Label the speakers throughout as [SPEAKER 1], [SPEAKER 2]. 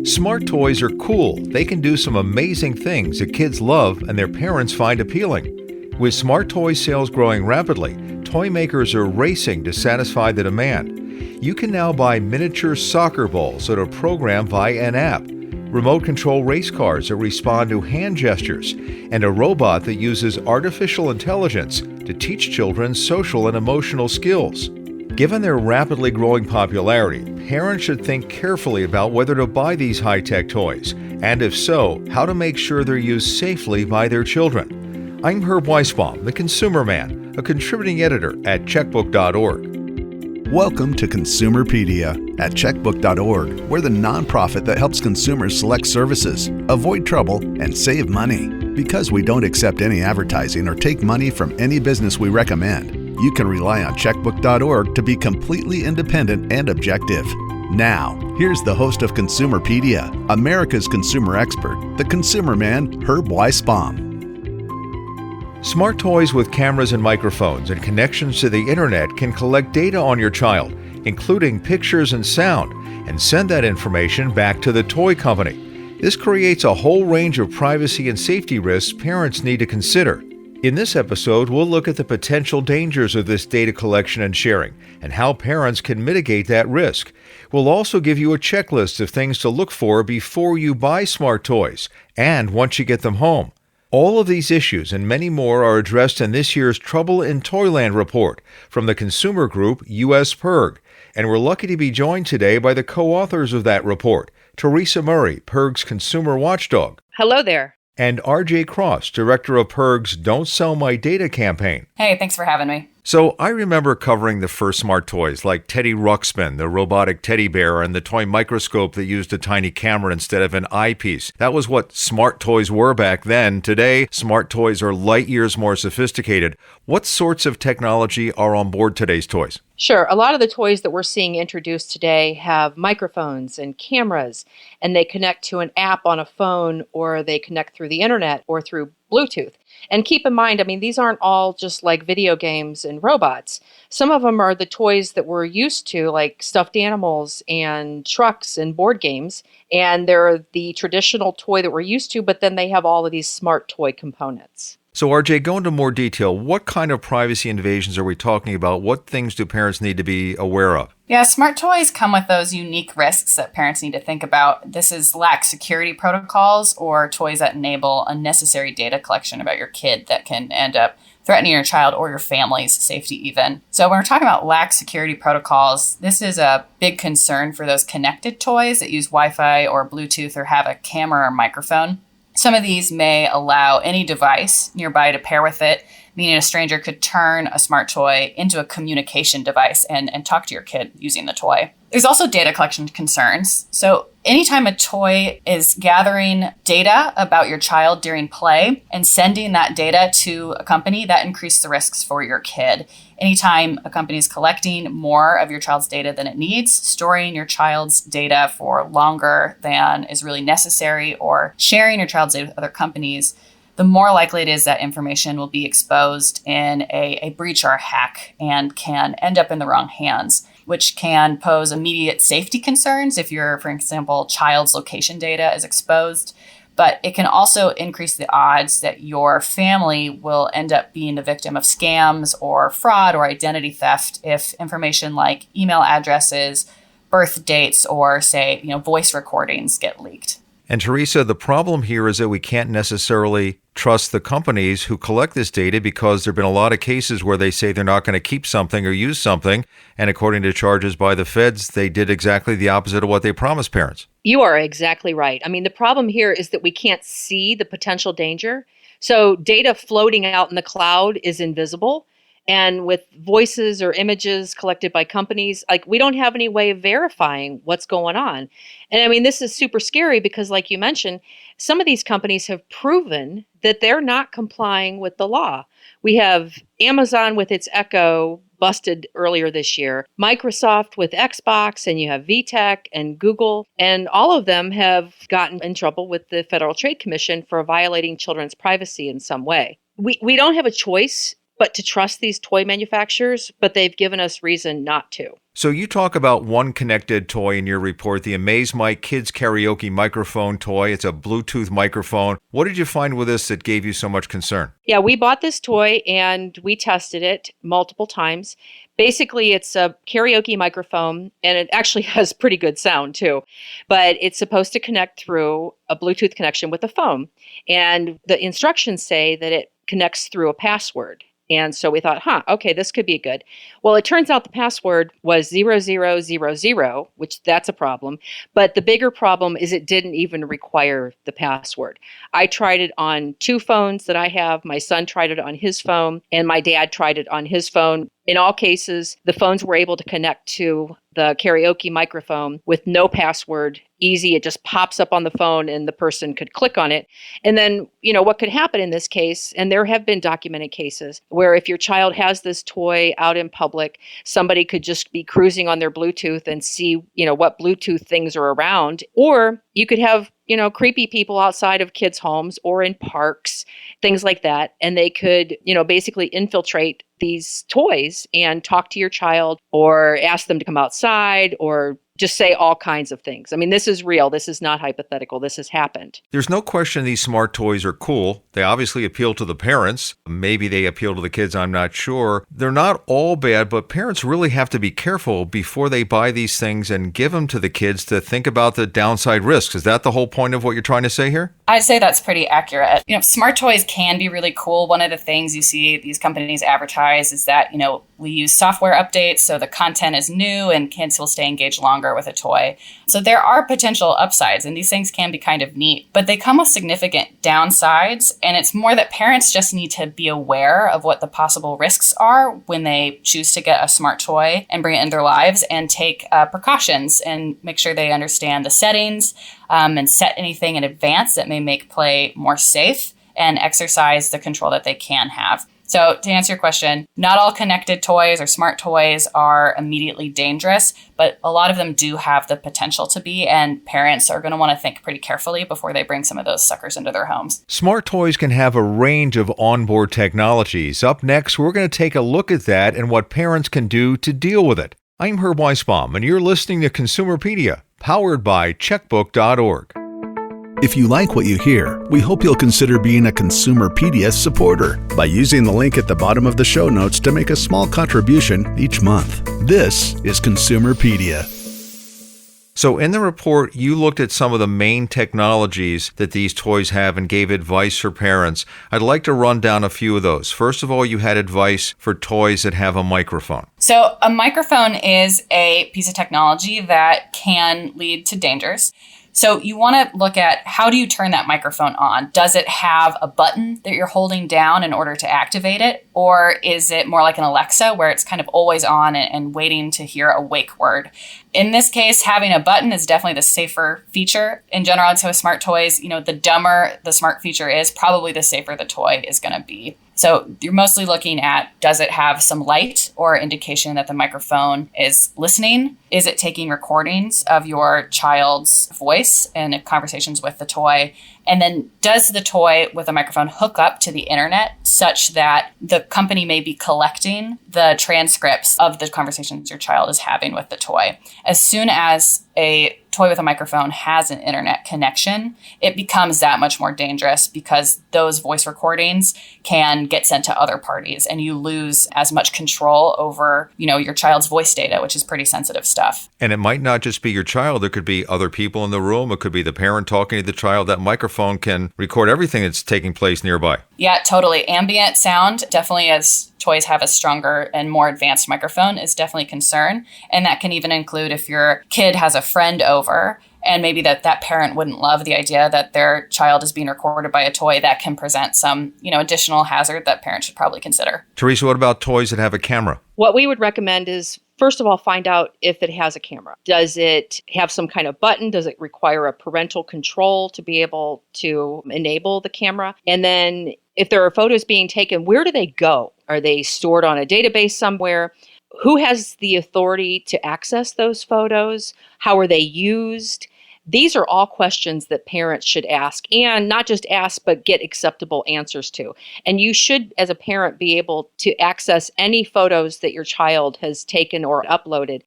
[SPEAKER 1] Smart toys are cool. They can do some amazing things that kids love and their parents find appealing. With smart toy sales growing rapidly, toy makers are racing to satisfy the demand. You can now buy miniature soccer balls that are programmed via an app, remote control race cars that respond to hand gestures, and a robot that uses artificial intelligence to teach children social and emotional skills. Given their rapidly growing popularity, parents should think carefully about whether to buy these high-tech toys, and if so, how to make sure they're used safely by their children. I'm Herb Weisbaum, the Consumer Man, a contributing editor at checkbook.org.
[SPEAKER 2] Welcome to Consumerpedia at checkbook.org. We're the nonprofit that helps consumers select services, avoid trouble, and save money. Because we don't accept any advertising or take money from any business we recommend, you can rely on checkbook.org to be completely independent and objective. Now, here's the host of Consumerpedia, America's consumer expert, the Consumer Man, Herb Weisbaum.
[SPEAKER 1] Smart toys with cameras and microphones and connections to the internet can collect data on your child, including pictures and sound, and send that information back to the toy company. This creates a whole range of privacy and safety risks parents need to consider. In this episode, we'll look at the potential dangers of this data collection and sharing and how parents can mitigate that risk. We'll also give you a checklist of things to look for before you buy smart toys and once you get them home. All of these issues and many more are addressed in this year's Trouble in Toyland report from the consumer group US PIRG. And we're lucky to be joined today by the co-authors of that report, Teresa Murray, PIRG's consumer watchdog.
[SPEAKER 3] Hello there.
[SPEAKER 1] And RJ Cross, director of PIRG's Don't Sell My Data campaign.
[SPEAKER 4] Hey, thanks for having me.
[SPEAKER 1] So I remember covering the first smart toys like Teddy Ruxpin, the robotic teddy bear, and the toy microscope that used a tiny camera instead of an eyepiece. That was what smart toys were back then. Today, smart toys are light years more sophisticated. What sorts of technology are on board today's toys?
[SPEAKER 3] Sure. A lot of the toys that we're seeing introduced today have microphones and cameras, and they connect to an app on a phone, or they connect through the internet or through Bluetooth. And keep in mind, these aren't all just like video games and robots. Some of them are the toys that we're used to, like stuffed animals and trucks and board games. And they're the traditional toy that we're used to, but then they have all of these smart toy components.
[SPEAKER 1] So RJ, go into more detail. What kind of privacy invasions are we talking about? What things do parents need to be aware of?
[SPEAKER 4] Yeah, smart toys come with those unique risks that parents need to think about. This is lax security protocols or toys that enable unnecessary data collection about your kid that can end up threatening your child or your family's safety even. So when we're talking about lax security protocols, this is a big concern for those connected toys that use Wi-Fi or Bluetooth or have a camera or microphone. Some of these may allow any device nearby to pair with it, meaning a stranger could turn a smart toy into a communication device and talk to your kid using the toy. There's also data collection concerns. So anytime a toy is gathering data about your child during play and sending that data to a company, that increases the risks for your kid. Anytime a company is collecting more of your child's data than it needs, storing your child's data for longer than is really necessary, or sharing your child's data with other companies, the more likely it is that information will be exposed in a breach or a hack and can end up in the wrong hands, which can pose immediate safety concerns if your, for example, child's location data is exposed. But it can also increase the odds that your family will end up being the victim of scams or fraud or identity theft if information like email addresses, birth dates, or say, voice recordings get leaked.
[SPEAKER 1] And Teresa, the problem here is that we can't necessarily trust the companies who collect this data because there have been a lot of cases where they say they're not going to keep something or use something. And according to charges by the feds, they did exactly the opposite of what they promised parents.
[SPEAKER 3] You are exactly right. The problem here is that we can't see the potential danger. So data floating out in the cloud is invisible. And with voices or images collected by companies, we don't have any way of verifying what's going on. And this is super scary because, like you mentioned, some of these companies have proven that they're not complying with the law. We have Amazon with its Echo busted earlier this year, Microsoft with Xbox, and you have VTech and Google, and all of them have gotten in trouble with the Federal Trade Commission for violating children's privacy in some way. We don't have a choice but to trust these toy manufacturers, but they've given us reason not to.
[SPEAKER 1] So you talk about one connected toy in your report, the Amaze Mic Kids Karaoke Microphone toy. It's a Bluetooth microphone. What did you find with this that gave you so much concern?
[SPEAKER 3] Yeah, we bought this toy and we tested it multiple times. Basically, it's a karaoke microphone, and it actually has pretty good sound too. But it's supposed to connect through a Bluetooth connection with a phone. And the instructions say that it connects through a password. And so we thought, okay, this could be good. Well, it turns out the password was 0000, which that's a problem. But the bigger problem is it didn't even require the password. I tried it on 2 phones that I have. My son tried it on his phone, and my dad tried it on his phone. In all cases, the phones were able to connect to the karaoke microphone with no password. Easy. It just pops up on the phone and the person could click on it. And then, what could happen in this case, and there have been documented cases where if your child has this toy out in public, somebody could just be cruising on their Bluetooth and see, what Bluetooth things are around. Or you could have, creepy people outside of kids' homes or in parks, things like that. And they could, basically infiltrate these toys and talk to your child or ask them to come outside or just say all kinds of things. I mean, this is real. This is not hypothetical. This has happened.
[SPEAKER 1] There's no question these smart toys are cool. They obviously appeal to the parents. Maybe they appeal to the kids, I'm not sure. They're not all bad, but parents really have to be careful before they buy these things and give them to the kids to think about the downside risks. Is that the whole point of what you're trying to say here?
[SPEAKER 4] I'd say that's pretty accurate. Smart toys can be really cool. One of the things you see these companies advertise is that, we use software updates so the content is new and kids will stay engaged longer with a toy. So there are potential upsides, and these things can be kind of neat, but they come with significant downsides. And it's more that parents just need to be aware of what the possible risks are when they choose to get a smart toy and bring it into their lives, and take precautions and make sure they understand the settings and set anything in advance that may make play more safe, and exercise the control that they can have. So to answer your question, not all connected toys or smart toys are immediately dangerous, but a lot of them do have the potential to be, and parents are going to want to think pretty carefully before they bring some of those suckers into their homes.
[SPEAKER 1] Smart toys can have a range of onboard technologies. Up next, we're going to take a look at that and what parents can do to deal with it. I'm Herb Weisbaum, and you're listening to Consumerpedia, powered by checkbook.org.
[SPEAKER 2] If you like what you hear, we hope you'll consider being a Consumerpedia supporter by using the link at the bottom of the show notes to make a small contribution each month. This is Consumerpedia.
[SPEAKER 1] So in the report, you looked at some of the main technologies that these toys have and gave advice for parents. I'd like to run down a few of those. First of all, you had advice for toys that have a microphone.
[SPEAKER 4] So a microphone is a piece of technology that can lead to dangers. So you want to look at, how do you turn that microphone on? Does it have a button that you're holding down in order to activate it? Or is it more like an Alexa where it's kind of always on and waiting to hear a wake word? In this case, having a button is definitely the safer feature. In general, I'd say with smart toys, the dumber the smart feature is, probably the safer the toy is going to be. So you're mostly looking at, does it have some light or indication that the microphone is listening? Is it taking recordings of your child's voice and conversations with the toy? And then does the toy with a microphone hook up to the internet such that the company may be collecting the transcripts of the conversations your child is having with the toy? As soon as a toy with a microphone has an internet connection, it becomes that much more dangerous, because those voice recordings can get sent to other parties and you lose as much control over, your child's voice data, which is pretty sensitive stuff.
[SPEAKER 1] And it might not just be your child. There could be other people in the room. It could be the parent talking to the child. That microphone can record everything that's taking place nearby.
[SPEAKER 4] Yeah, totally. Ambient sound, definitely, as toys have a stronger and more advanced microphone, is definitely a concern. And that can even include if your kid has a friend over and maybe that parent wouldn't love the idea that their child is being recorded by a toy. That can present some, additional hazard that parents should probably consider.
[SPEAKER 1] Teresa, what about toys that have a camera?
[SPEAKER 3] What we would recommend is, first of all, find out if it has a camera. Does it have some kind of button? Does it require a parental control to be able to enable the camera? And then if there are photos being taken, where do they go? Are they stored on a database somewhere? Who has the authority to access those photos? How are they used? These are all questions that parents should ask, and not just ask, but get acceptable answers to. And you should, as a parent, be able to access any photos that your child has taken or uploaded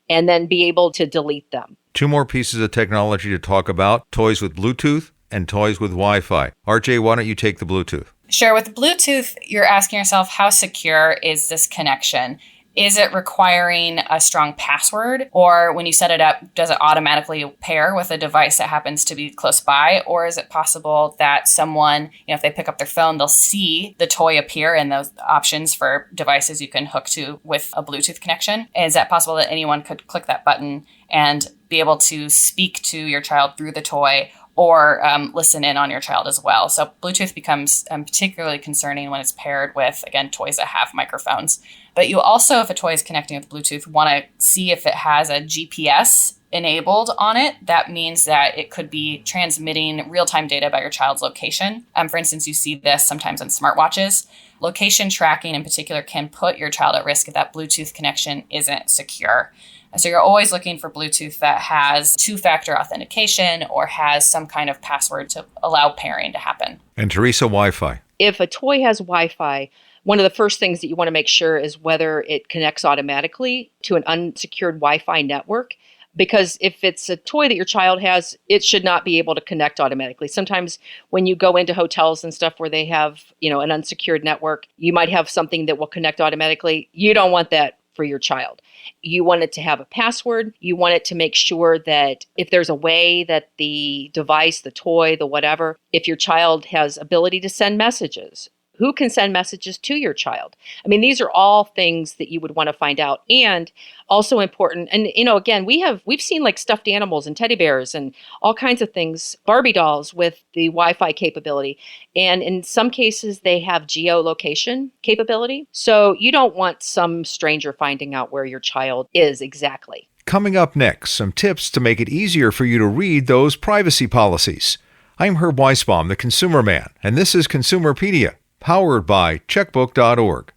[SPEAKER 3] and then be able to delete them.
[SPEAKER 1] 2 more pieces of technology to talk about, toys with Bluetooth and toys with Wi-Fi. RJ, why don't you take the Bluetooth?
[SPEAKER 4] Sure. With Bluetooth, you're asking yourself, how secure is this connection? Is it requiring a strong password? Or when you set it up, does it automatically pair with a device that happens to be close by? Or is it possible that someone, if they pick up their phone, they'll see the toy appear in those options for devices you can hook to with a Bluetooth connection? Is that possible that anyone could click that button and be able to speak to your child through the toy, or listen in on your child as well? So Bluetooth becomes particularly concerning when it's paired with, again, toys that have microphones. But you also, if a toy is connecting with Bluetooth, want to see if it has a GPS enabled on it. That means that it could be transmitting real-time data about your child's location. For instance, you see this sometimes on smartwatches. Location tracking in particular can put your child at risk if that Bluetooth connection isn't secure. So you're always looking for Bluetooth that has 2-factor authentication or has some kind of password to allow pairing to happen.
[SPEAKER 1] And Teresa, Wi-Fi.
[SPEAKER 3] If a toy has Wi-Fi, one of the first things that you want to make sure is whether it connects automatically to an unsecured Wi-Fi network. Because if it's a toy that your child has, it should not be able to connect automatically. Sometimes when you go into hotels and stuff where they have, an unsecured network, you might have something that will connect automatically. You don't want that for your child. You want it to have a password. You want it to make sure that if there's a way that the device, the toy, the whatever, if your child has ability to send messages, who can send messages to your child? I mean, these are all things that you would want to find out. And also important, and again, we've seen like stuffed animals and teddy bears and all kinds of things, Barbie dolls with the Wi-Fi capability. And in some cases, they have geolocation capability. So you don't want some stranger finding out where your child is exactly.
[SPEAKER 1] Coming up next, some tips to make it easier for you to read those privacy policies. I'm Herb Weisbaum, the Consumer Man, and this is Consumerpedia, powered by checkbook.org.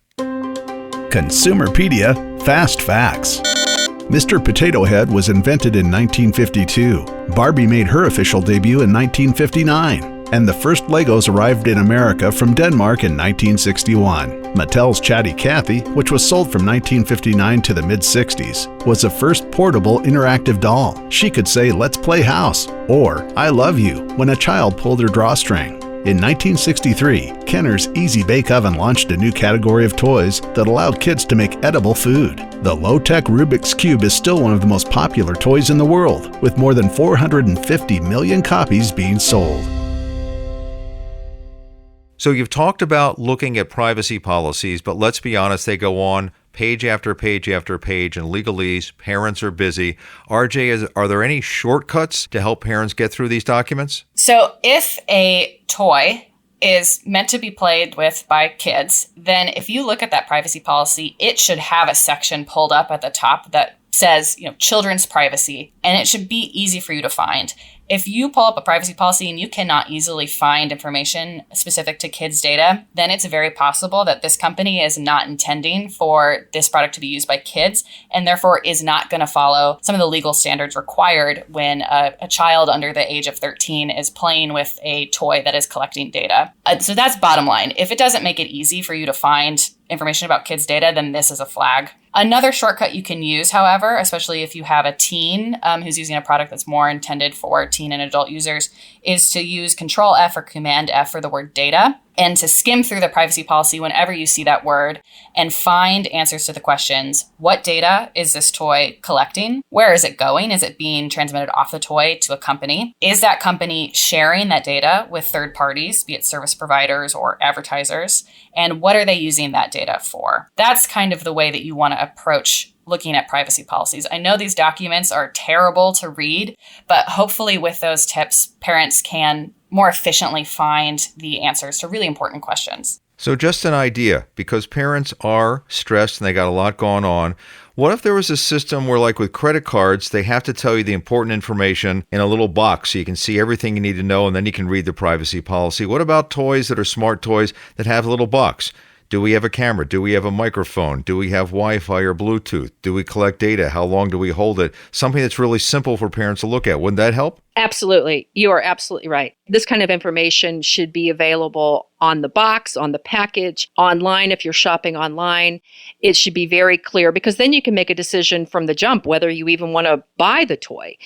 [SPEAKER 2] Consumerpedia Fast Facts. Mr. Potato Head was invented in 1952. Barbie made her official debut in 1959. And the first Legos arrived in America from Denmark in 1961. Mattel's Chatty Cathy, which was sold from 1959 to the mid-60s, was the first portable interactive doll. She could say, "Let's play house," or "I love you," when a child pulled her drawstring. In 1963, Kenner's Easy Bake Oven launched a new category of toys that allowed kids to make edible food. The low-tech Rubik's Cube is still one of the most popular toys in the world, with more than 450 million copies being sold.
[SPEAKER 1] So you've talked about looking at privacy policies, but let's be honest, they go on page after page after page, and legalese, parents are busy. RJ, are there any shortcuts to help parents get through these documents?
[SPEAKER 4] So if a toy is meant to be played with by kids, then if you look at that privacy policy, it should have a section pulled up at the top that says, children's privacy, and it should be easy for you to find. If you pull up a privacy policy and you cannot easily find information specific to kids' data, then it's very possible that this company is not intending for this product to be used by kids, and therefore is not going to follow some of the legal standards required when a child under the age of 13 is playing with a toy that is collecting data. So that's bottom line. If it doesn't make it easy for you to find information about kids' data, then this is a flag. Another shortcut you can use, however, especially if you have a teen who's using a product that's more intended for teen and adult users, is to use Control F or Command F for the word data, and to skim through the privacy policy whenever you see that word and find answers to the questions. What data is this toy collecting? Where is it going? Is it being transmitted off the toy to a company? Is that company sharing that data with third parties, be it service providers or advertisers? And what are they using that data for? That's kind of the way that you want to approach looking at privacy policies. I know these documents are terrible to read, but hopefully with those tips, parents can more efficiently find the answers to really important questions.
[SPEAKER 1] So just an idea, because parents are stressed and they got a lot going on. What if there was a system where, like with credit cards, they have to tell you the important information in a little box so you can see everything you need to know, and then you can read the privacy policy? What about toys that are smart toys that have a little box? Do we have a camera? Do we have a microphone? Do we have Wi-Fi or Bluetooth? Do we collect data? How long do we hold it? Something that's really simple for parents to look at. Wouldn't that help?
[SPEAKER 3] Absolutely. You are absolutely right. This kind of information should be available on the box, on the package, online if you're shopping online. It should be very clear because then you can make a decision from the jump whether you even want to buy the toy.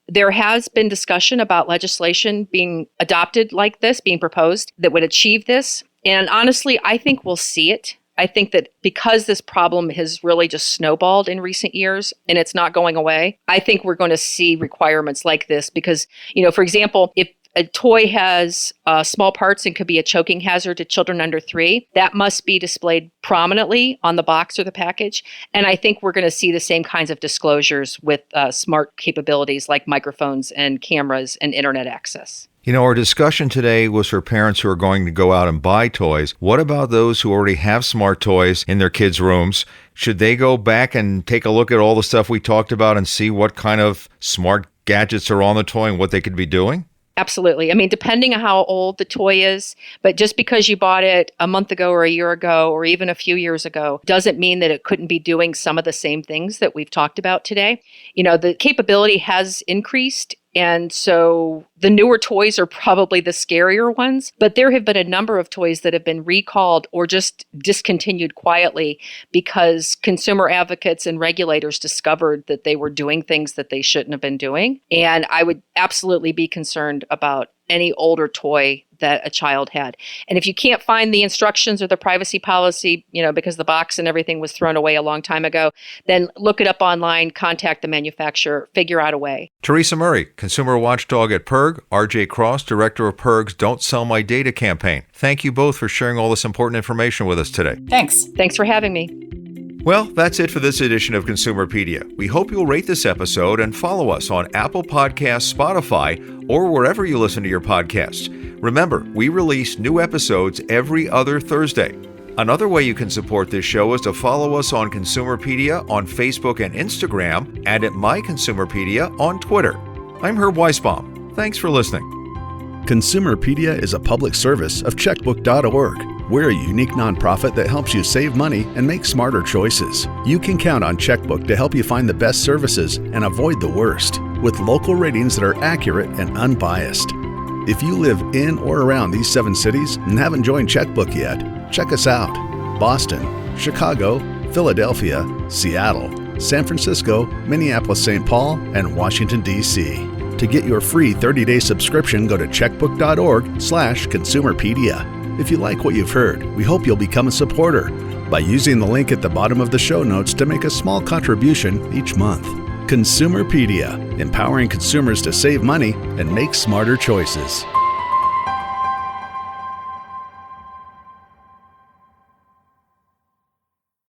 [SPEAKER 3] There has been discussion about legislation being adopted like this, being proposed, that would achieve this. And honestly, I think we'll see it. I think that because this problem has really just snowballed in recent years and it's not going away, I think we're going to see requirements like this because, for example, if a toy has small parts and could be a choking hazard to children under 3, that must be displayed prominently on the box or the package. And I think we're going to see the same kinds of disclosures with smart capabilities like microphones and cameras and internet access.
[SPEAKER 1] Our discussion today was for parents who are going to go out and buy toys. What about those who already have smart toys in their kids' rooms? Should they go back and take a look at all the stuff we talked about and see what kind of smart gadgets are on the toy and what they could be doing?
[SPEAKER 3] Absolutely. I mean, depending on how old the toy is, but just because you bought it a month ago or a year ago or even a few years ago doesn't mean that it couldn't be doing some of the same things that we've talked about today. The capability has increased. And so the newer toys are probably the scarier ones, but there have been a number of toys that have been recalled or just discontinued quietly because consumer advocates and regulators discovered that they were doing things that they shouldn't have been doing. And I would absolutely be concerned about any older toy that a child had. And if you can't find the instructions or the privacy policy, because the box and everything was thrown away a long time ago, then look it up online, contact the manufacturer, figure out a way.
[SPEAKER 1] Teresa Murray, Consumer Watchdog at PIRG, RJ Cross, Director of PIRG's Don't Sell My Data campaign. Thank you both for sharing all this important information with us today.
[SPEAKER 4] Thanks.
[SPEAKER 3] Thanks for having me.
[SPEAKER 1] Well, that's it for this edition of Consumerpedia. We hope you'll rate this episode and follow us on Apple Podcasts, Spotify, or wherever you listen to your podcasts. Remember, we release new episodes every other Thursday. Another way you can support this show is to follow us on Consumerpedia on Facebook and Instagram, and at My Consumerpedia on Twitter. I'm Herb Weisbaum. Thanks for listening.
[SPEAKER 2] Consumerpedia is a public service of checkbook.org. We're a unique nonprofit that helps you save money and make smarter choices. You can count on Checkbook to help you find the best services and avoid the worst, with local ratings that are accurate and unbiased. If you live in or around these 7 cities and haven't joined Checkbook yet, check us out. Boston, Chicago, Philadelphia, Seattle, San Francisco, Minneapolis-St. Paul, and Washington, D.C. To get your free 30-day subscription, go to checkbook.org/consumerpedia. If you like what you've heard, we hope you'll become a supporter by using the link at the bottom of the show notes to make a small contribution each month. Consumerpedia, empowering consumers to save money and make smarter choices.